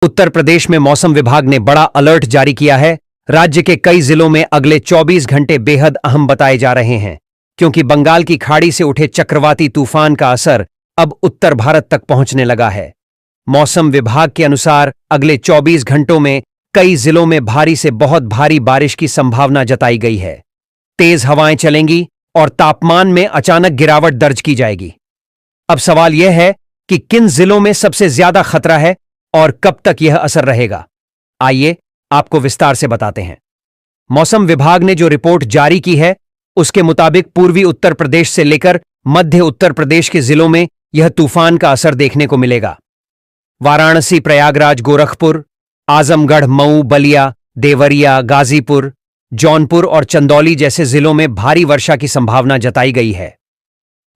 उत्तर प्रदेश में मौसम विभाग ने बड़ा अलर्ट जारी किया है। राज्य के कई जिलों में अगले 24 घंटे बेहद अहम बताए जा रहे हैं, क्योंकि बंगाल की खाड़ी से उठे चक्रवाती तूफान का असर अब उत्तर भारत तक पहुंचने लगा है। मौसम विभाग के अनुसार अगले 24 घंटों में कई जिलों में भारी से बहुत भारी बारिश की संभावना जताई गई है। तेज हवाएं चलेंगी और तापमान में अचानक गिरावट दर्ज की जाएगी। अब सवाल यह है कि किन जिलों में सबसे ज्यादा खतरा है और कब तक यह असर रहेगा। आइए आपको विस्तार से बताते हैं। मौसम विभाग ने जो रिपोर्ट जारी की है उसके मुताबिक पूर्वी उत्तर प्रदेश से लेकर मध्य उत्तर प्रदेश के जिलों में यह तूफान का असर देखने को मिलेगा। वाराणसी, प्रयागराज, गोरखपुर, आजमगढ़, मऊ, बलिया, देवरिया, गाजीपुर, जौनपुर और चंदौली जैसे जिलों में भारी वर्षा की संभावना जताई गई है।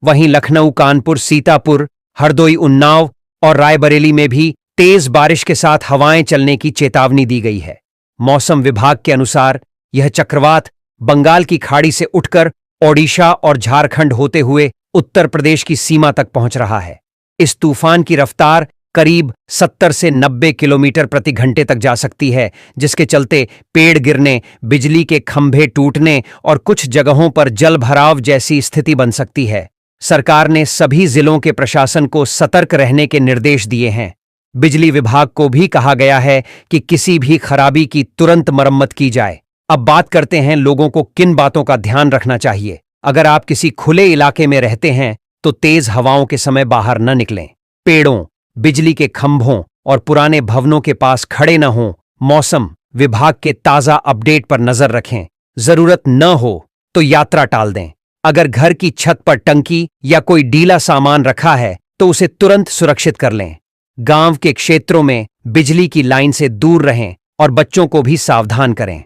वहीं लखनऊ, कानपुर, सीतापुर, हरदोई, उन्नाव और रायबरेली में भी तेज बारिश के साथ हवाएं चलने की चेतावनी दी गई है। मौसम विभाग के अनुसार यह चक्रवात बंगाल की खाड़ी से उठकर ओडिशा और झारखंड होते हुए उत्तर प्रदेश की सीमा तक पहुंच रहा है। इस तूफान की रफ्तार करीब 70 से 90 किलोमीटर प्रति घंटे तक जा सकती है, जिसके चलते पेड़ गिरने, बिजली के खंभे टूटने और कुछ जगहों पर जलभराव जैसी स्थिति बन सकती है। सरकार ने सभी जिलों के प्रशासन को सतर्क रहने के निर्देश दिए हैं। बिजली विभाग को भी कहा गया है कि किसी भी खराबी की तुरंत मरम्मत की जाए। अब बात करते हैं लोगों को किन बातों का ध्यान रखना चाहिए। अगर आप किसी खुले इलाके में रहते हैं तो तेज हवाओं के समय बाहर न निकलें। पेड़ों, बिजली के खंभों और पुराने भवनों के पास खड़े न हों। मौसम विभाग के ताजा अपडेट पर नजर रखें। जरूरत न हो तो यात्रा टाल दें। अगर घर की छत पर टंकी या कोई ढीला सामान रखा है तो उसे तुरंत सुरक्षित कर लें। गांव के क्षेत्रों में बिजली की लाइन से दूर रहें और बच्चों को भी सावधान करें।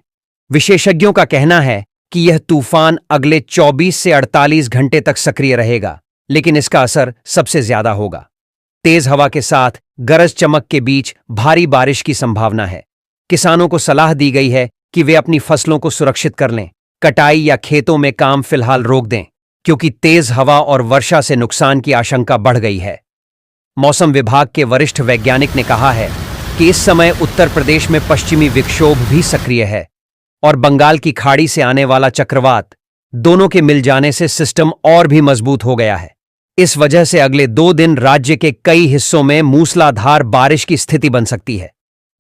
विशेषज्ञों का कहना है कि यह तूफान अगले 24 से 48 घंटे तक सक्रिय रहेगा, लेकिन इसका असर सबसे ज्यादा होगा। तेज हवा के साथ गरज चमक के बीच भारी बारिश की संभावना है। किसानों को सलाह दी गई है कि वे अपनी फसलों को सुरक्षित कर लें। कटाई या खेतों में काम फिलहाल रोक दें, क्योंकि तेज हवा और वर्षा से नुकसान की आशंका बढ़ गई है। मौसम विभाग के वरिष्ठ वैज्ञानिक ने कहा है कि इस समय उत्तर प्रदेश में पश्चिमी विक्षोभ भी सक्रिय है और बंगाल की खाड़ी से आने वाला चक्रवात दोनों के मिल जाने से सिस्टम और भी मजबूत हो गया है। इस वजह से अगले 2 दिन राज्य के कई हिस्सों में मूसलाधार बारिश की स्थिति बन सकती है।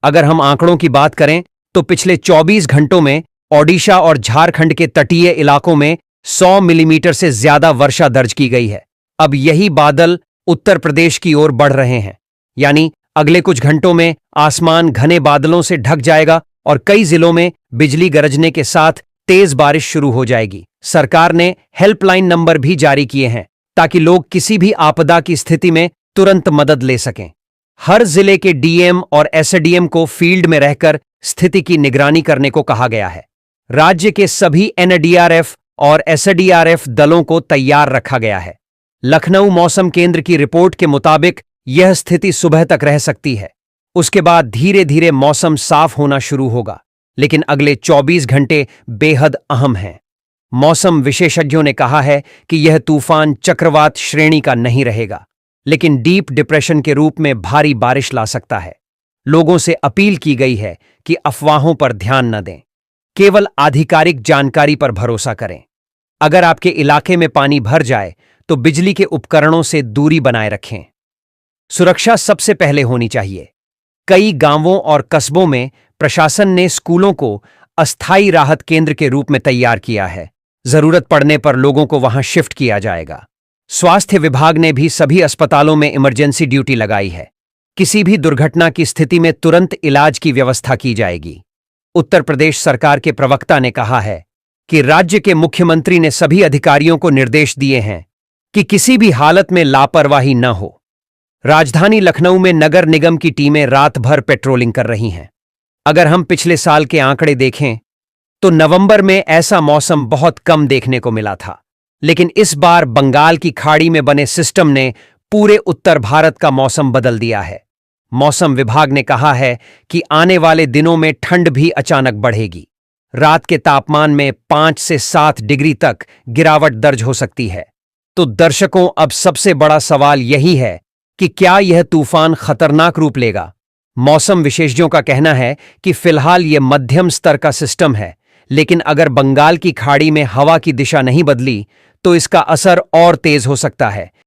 अगर हम आंकड़ों की बात करें तो पिछले 24 घंटों में ओडिशा और झारखंड के तटीय इलाकों में 100 मिलीमीटर से ज्यादा वर्षा दर्ज की गई है। अब यही बादल उत्तर प्रदेश की ओर बढ़ रहे हैं, यानी अगले कुछ घंटों में आसमान घने बादलों से ढक जाएगा और कई जिलों में बिजली गरजने के साथ तेज बारिश शुरू हो जाएगी। सरकार ने हेल्पलाइन नंबर भी जारी किए हैं ताकि लोग किसी भी आपदा की स्थिति में तुरंत मदद ले सकें। हर जिले के डीएम और एसडीएम को फील्ड में रहकर स्थिति की निगरानी करने को कहा गया है। राज्य के सभी एनडीआरएफ और एसडीआरएफ दलों को तैयार रखा गया है। लखनऊ मौसम केंद्र की रिपोर्ट के मुताबिक यह स्थिति सुबह तक रह सकती है। उसके बाद धीरे धीरे मौसम साफ होना शुरू होगा, लेकिन अगले 24 घंटे बेहद अहम हैं। मौसम विशेषज्ञों ने कहा है कि यह तूफान चक्रवात श्रेणी का नहीं रहेगा, लेकिन डीप डिप्रेशन के रूप में भारी बारिश ला सकता है। लोगों से अपील की गई है कि अफवाहों पर ध्यान न दें, केवल आधिकारिक जानकारी पर भरोसा करें। अगर आपके इलाके में पानी भर जाए तो बिजली के उपकरणों से दूरी बनाए रखें। सुरक्षा सबसे पहले होनी चाहिए। कई गांवों और कस्बों में प्रशासन ने स्कूलों को अस्थायी राहत केंद्र के रूप में तैयार किया है। जरूरत पड़ने पर लोगों को वहां शिफ्ट किया जाएगा। स्वास्थ्य विभाग ने भी सभी अस्पतालों में इमरजेंसी ड्यूटी लगाई है। किसी भी दुर्घटना की स्थिति में तुरंत इलाज की व्यवस्था की जाएगी। उत्तर प्रदेश सरकार के प्रवक्ता ने कहा है कि राज्य के मुख्यमंत्री ने सभी अधिकारियों को निर्देश दिए हैं कि किसी भी हालत में लापरवाही न हो। राजधानी लखनऊ में नगर निगम की टीमें रात भर पेट्रोलिंग कर रही हैं। अगर हम पिछले साल के आंकड़े देखें तो नवंबर में ऐसा मौसम बहुत कम देखने को मिला था, लेकिन इस बार बंगाल की खाड़ी में बने सिस्टम ने पूरे उत्तर भारत का मौसम बदल दिया है। मौसम विभाग ने कहा है कि आने वाले दिनों में ठंड भी अचानक बढ़ेगी। रात के तापमान में 5 से 7 डिग्री तक गिरावट दर्ज हो सकती है। तो दर्शकों, अब सबसे बड़ा सवाल यही है कि क्या यह तूफान खतरनाक रूप लेगा। मौसम विशेषज्ञों का कहना है कि फिलहाल ये मध्यम स्तर का सिस्टम है, लेकिन अगर बंगाल की खाड़ी में हवा की दिशा नहीं बदली तो इसका असर और तेज हो सकता है।